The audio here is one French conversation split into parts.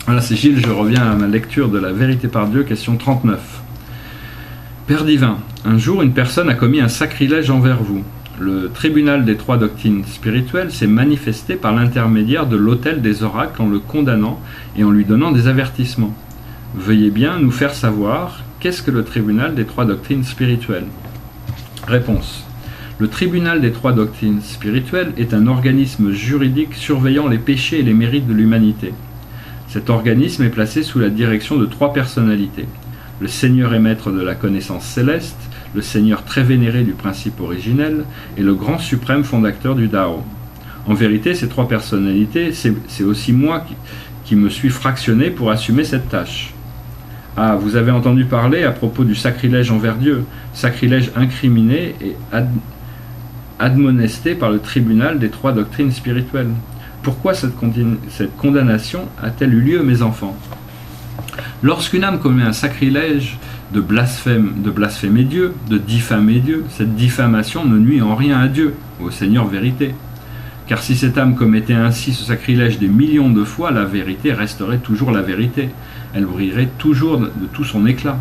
Voilà, c'est Gilles, je reviens à ma lecture de la vérité par Dieu, question 39. Père divin, un jour une personne a commis un sacrilège envers vous. Le tribunal des trois doctrines spirituelles s'est manifesté par l'intermédiaire de l'autel des oracles en le condamnant et en lui donnant des avertissements. Veuillez bien nous faire savoir qu'est-ce que le tribunal des trois doctrines spirituelles. Réponse. Le tribunal des trois doctrines spirituelles est un organisme juridique surveillant les péchés et les mérites de l'humanité. Cet organisme est placé sous la direction de trois personnalités. Le Seigneur et Maître de la connaissance céleste, le Seigneur très vénéré du principe originel et le grand suprême fondateur du Dao. En vérité, ces trois personnalités, c'est aussi moi qui me suis fractionné pour assumer cette tâche. Ah, vous avez entendu parler à propos du sacrilège envers Dieu, sacrilège incriminé et admonesté par le tribunal des trois doctrines spirituelles. Pourquoi cette condamnation a-t-elle eu lieu, mes enfants? Lorsqu'une âme commet un sacrilège de blasphémer Dieu, de diffamer Dieu, cette diffamation ne nuit en rien à Dieu, au Seigneur vérité. Car si cette âme commettait ainsi ce sacrilège des millions de fois, la vérité resterait toujours la vérité. Elle brillerait toujours de tout son éclat.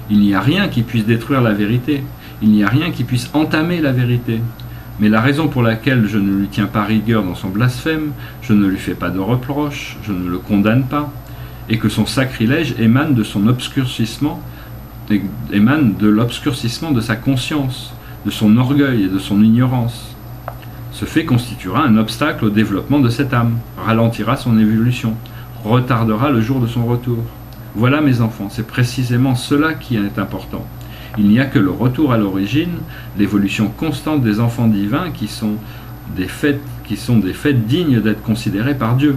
Il n'y a rien qui puisse détruire la vérité. Il n'y a rien qui puisse entamer la vérité. Mais la raison pour laquelle je ne lui tiens pas rigueur dans son blasphème, je ne lui fais pas de reproche, je ne le condamne pas, et que son sacrilège émane de son obscurcissement, émane de l'obscurcissement de sa conscience, de son orgueil et de son ignorance. Ce fait constituera un obstacle au développement de cette âme, ralentira son évolution, retardera le jour de son retour. Voilà, mes enfants, c'est précisément cela qui est important. Il n'y a que le retour à l'origine, l'évolution constante des enfants divins qui sont des faits dignes d'être considérés par Dieu.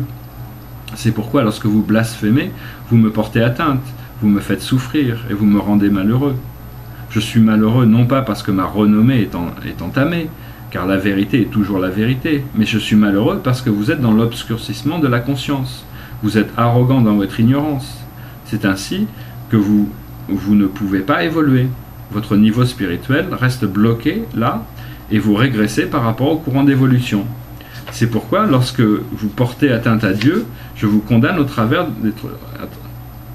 C'est pourquoi lorsque vous blasphémez, vous me portez atteinte, vous me faites souffrir et vous me rendez malheureux. Je suis malheureux non pas parce que ma renommée est entamée, car la vérité est toujours la vérité, mais je suis malheureux parce que vous êtes dans l'obscurcissement de la conscience. Vous êtes arrogant dans votre ignorance. C'est ainsi que vous ne pouvez pas évoluer. Votre niveau spirituel reste bloqué là et vous régressez par rapport au courant d'évolution. C'est pourquoi lorsque vous portez atteinte à Dieu, je vous condamne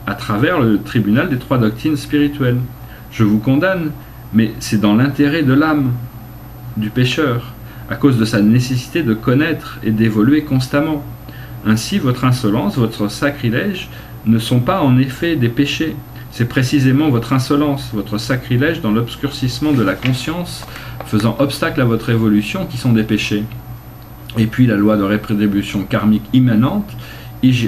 à travers le tribunal des trois doctrines spirituelles. Je vous condamne, mais c'est dans l'intérêt de l'âme du pécheur, à cause de sa nécessité de connaître et d'évoluer constamment. Ainsi, votre insolence, votre sacrilège ne sont pas en effet des péchés. C'est précisément votre insolence, votre sacrilège dans l'obscurcissement de la conscience, faisant obstacle à votre évolution, qui sont des péchés. Et puis la loi de rétribution karmique immanente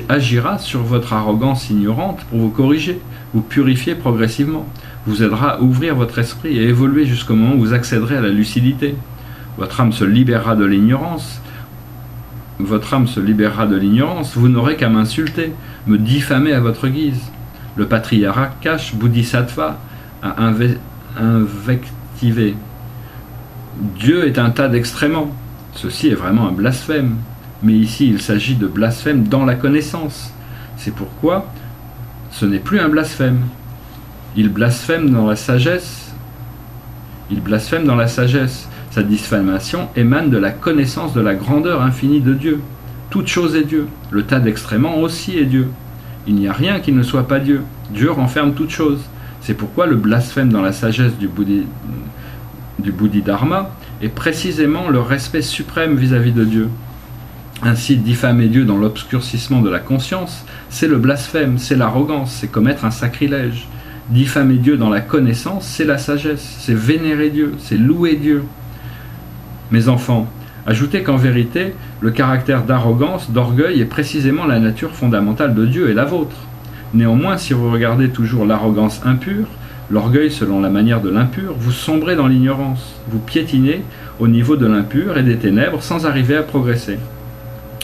agira sur votre arrogance ignorante pour vous corriger, vous purifier progressivement, vous aidera à ouvrir votre esprit et évoluer jusqu'au moment où vous accéderez à la lucidité. Votre âme se libérera de l'ignorance. Vous n'aurez qu'à m'insulter, me diffamer à votre guise. Le patriarcat Akash Bodhisattva a invectivé. Dieu est un tas d'excréments. Ceci est vraiment un blasphème. Mais ici, il s'agit de blasphème dans la connaissance. C'est pourquoi ce n'est plus un blasphème. Il blasphème dans la sagesse. Sa diffamation émane de la connaissance de la grandeur infinie de Dieu. Toute chose est Dieu. Le tas d'excréments aussi est Dieu. Il n'y a rien qui ne soit pas Dieu. Dieu renferme toute chose. C'est pourquoi le blasphème dans la sagesse du Bodhidharma est précisément le respect suprême vis-à-vis de Dieu. Ainsi, diffamer Dieu dans l'obscurcissement de la conscience, c'est le blasphème, c'est l'arrogance, c'est commettre un sacrilège. Diffamer Dieu dans la connaissance, c'est la sagesse, c'est vénérer Dieu, c'est louer Dieu. Mes enfants, ajoutez qu'en vérité, le caractère d'arrogance, d'orgueil est précisément la nature fondamentale de Dieu et la vôtre. Néanmoins, si vous regardez toujours l'arrogance impure, l'orgueil selon la manière de l'impur, vous sombrez dans l'ignorance, vous piétinez au niveau de l'impur et des ténèbres sans arriver à progresser.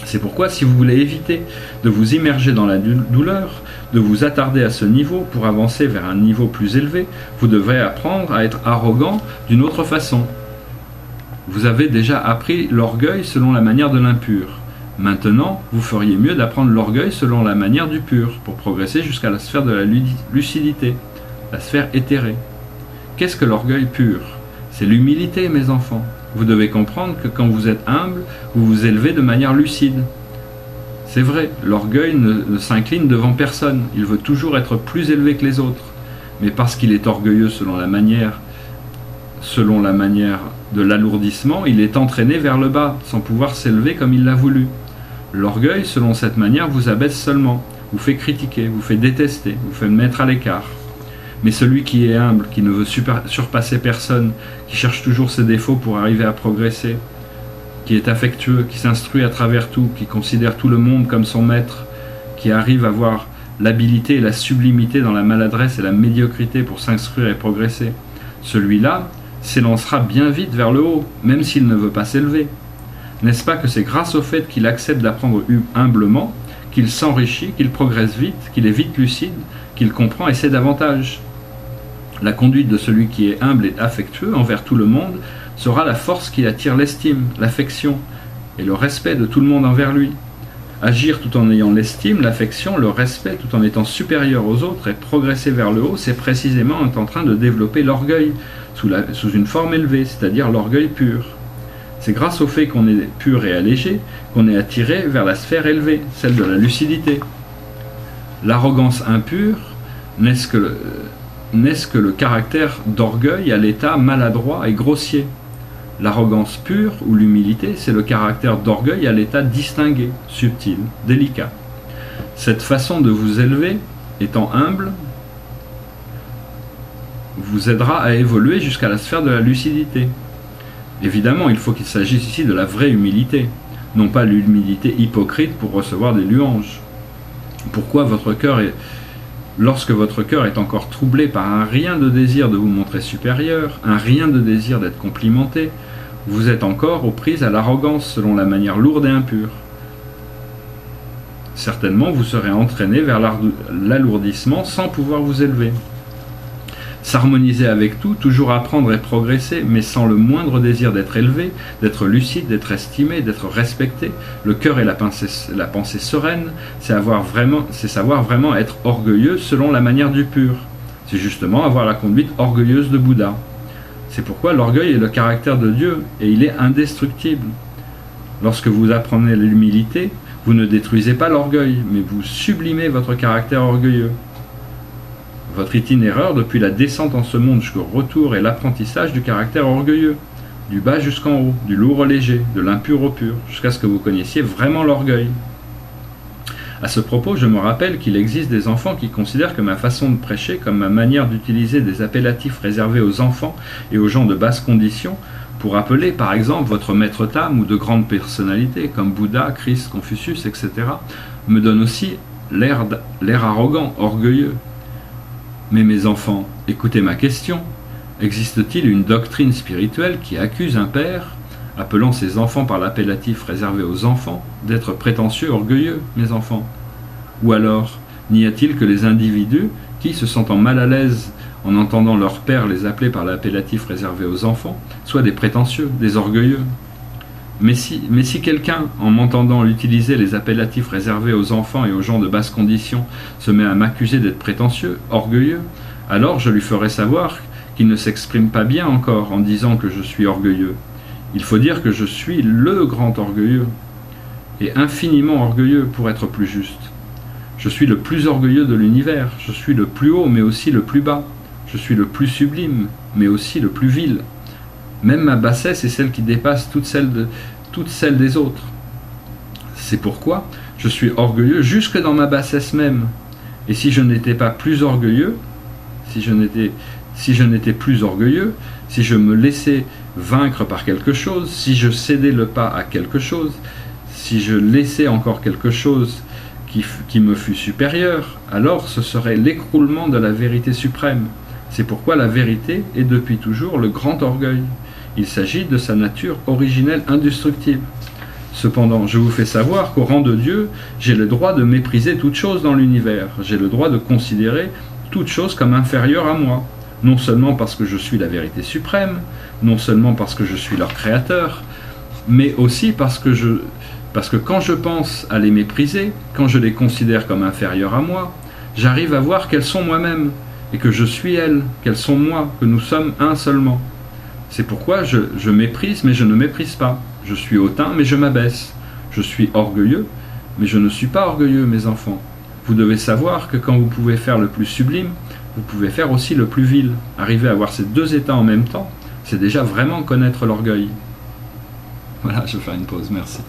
C'est pourquoi si vous voulez éviter de vous immerger dans la douleur, de vous attarder à ce niveau pour avancer vers un niveau plus élevé, vous devrez apprendre à être arrogant d'une autre façon. Vous avez déjà appris l'orgueil selon la manière de l'impur. Maintenant, vous feriez mieux d'apprendre l'orgueil selon la manière du pur, pour progresser jusqu'à la sphère de la lucidité, la sphère éthérée. Qu'est-ce que l'orgueil pur? C'est l'humilité, mes enfants. Vous devez comprendre que quand vous êtes humble, vous vous élevez de manière lucide. C'est vrai, l'orgueil ne s'incline devant personne, il veut toujours être plus élevé que les autres. Mais parce qu'il est orgueilleux selon la manière de l'alourdissement, il est entraîné vers le bas, sans pouvoir s'élever comme il l'a voulu. L'orgueil, selon cette manière, vous abaisse seulement, vous fait critiquer, vous fait détester, vous fait mettre à l'écart. Mais celui qui est humble, qui ne veut surpasser personne, qui cherche toujours ses défauts pour arriver à progresser, qui est affectueux, qui s'instruit à travers tout, qui considère tout le monde comme son maître, qui arrive à voir l'habileté et la sublimité dans la maladresse et la médiocrité pour s'instruire et progresser, celui-là s'élancera bien vite vers le haut, même s'il ne veut pas s'élever. N'est-ce pas que c'est grâce au fait qu'il accepte d'apprendre humblement, qu'il s'enrichit, qu'il progresse vite, qu'il est vite lucide, qu'il comprend et sait davantage. La conduite de celui qui est humble et affectueux envers tout le monde sera la force qui attire l'estime, l'affection et le respect de tout le monde envers lui. Agir tout en ayant l'estime, l'affection, le respect, tout en étant supérieur aux autres et progresser vers le haut, c'est précisément en train de développer l'orgueil sous une forme élevée, c'est-à-dire l'orgueil pur. C'est grâce au fait qu'on est pur et allégé qu'on est attiré vers la sphère élevée, celle de la lucidité. L'arrogance impure n'est-ce que le caractère d'orgueil à l'état maladroit et grossier. L'arrogance pure ou l'humilité, c'est le caractère d'orgueil à l'état distingué, subtil, délicat. Cette façon de vous élever, étant humble, vous aidera à évoluer jusqu'à la sphère de la lucidité. Évidemment, il faut qu'il s'agisse ici de la vraie humilité, non pas l'humilité hypocrite pour recevoir des louanges. Lorsque votre cœur est encore troublé par un rien de désir de vous montrer supérieur, un rien de désir d'être complimenté, vous êtes encore aux prises à l'arrogance selon la manière lourde et impure. Certainement, vous serez entraîné vers l'alourdissement sans pouvoir vous élever. S'harmoniser avec tout, toujours apprendre et progresser, mais sans le moindre désir d'être élevé, d'être lucide, d'être estimé, d'être respecté, le cœur et la pensée sereine, c'est savoir vraiment être orgueilleux selon la manière du pur. C'est justement avoir la conduite orgueilleuse de Bouddha. C'est pourquoi l'orgueil est le caractère de Dieu, et il est indestructible. Lorsque vous apprenez l'humilité, vous ne détruisez pas l'orgueil, mais vous sublimez votre caractère orgueilleux. Votre itinéraire depuis la descente en ce monde jusqu'au retour est l'apprentissage du caractère orgueilleux, du bas jusqu'en haut, du lourd au léger, de l'impur au pur, jusqu'à ce que vous connaissiez vraiment l'orgueil. À ce propos, je me rappelle qu'il existe des enfants qui considèrent que ma façon de prêcher, comme ma manière d'utiliser des appellatifs réservés aux enfants et aux gens de basse condition, pour appeler par exemple votre maître Tam ou de grandes personnalités comme Bouddha, Christ, Confucius, etc., me donne aussi l'air arrogant, orgueilleux. Mais mes enfants, écoutez ma question. Existe-t-il une doctrine spirituelle qui accuse un père, appelant ses enfants par l'appellatif réservé aux enfants, d'être prétentieux, orgueilleux, mes enfants? Ou alors, n'y a-t-il que les individus qui, se sentant mal à l'aise en entendant leur père les appeler par l'appellatif réservé aux enfants, soient des prétentieux, des orgueilleux? Mais si quelqu'un, en m'entendant utiliser les appellatifs réservés aux enfants et aux gens de basse condition, se met à m'accuser d'être prétentieux, orgueilleux, alors je lui ferai savoir qu'il ne s'exprime pas bien encore en disant que je suis orgueilleux. Il faut dire que je suis le grand orgueilleux, et infiniment orgueilleux pour être plus juste. Je suis le plus orgueilleux de l'univers, je suis le plus haut mais aussi le plus bas, je suis le plus sublime mais aussi le plus vil. Même ma bassesse est celle qui dépasse toutes celles des autres. C'est pourquoi je suis orgueilleux jusque dans ma bassesse même. Et si je n'étais pas plus orgueilleux, si je n'étais plus orgueilleux, si je me laissais vaincre par quelque chose, si je cédais le pas à quelque chose, si je laissais encore quelque chose qui me fût supérieur, alors ce serait l'écroulement de la vérité suprême. C'est pourquoi la vérité est depuis toujours le grand orgueil. Il s'agit de sa nature originelle indestructible. Cependant, je vous fais savoir qu'au rang de Dieu, j'ai le droit de mépriser toute chose dans l'univers. J'ai le droit de considérer toute chose comme inférieure à moi. Non seulement parce que je suis la vérité suprême, non seulement parce que je suis leur créateur, mais aussi parce que quand je pense à les mépriser, quand je les considère comme inférieures à moi, j'arrive à voir qu'elles sont moi-même, et que je suis elles, qu'elles sont moi, que nous sommes un seulement. C'est pourquoi je méprise, mais je ne méprise pas. Je suis hautain, mais je m'abaisse. Je suis orgueilleux, Mais je ne suis pas orgueilleux, mes enfants. Vous devez savoir que quand vous pouvez faire le plus sublime, vous pouvez faire aussi le plus vil. Arriver à avoir ces deux états en même temps, c'est déjà vraiment connaître l'orgueil. Voilà, je vais faire une pause, merci.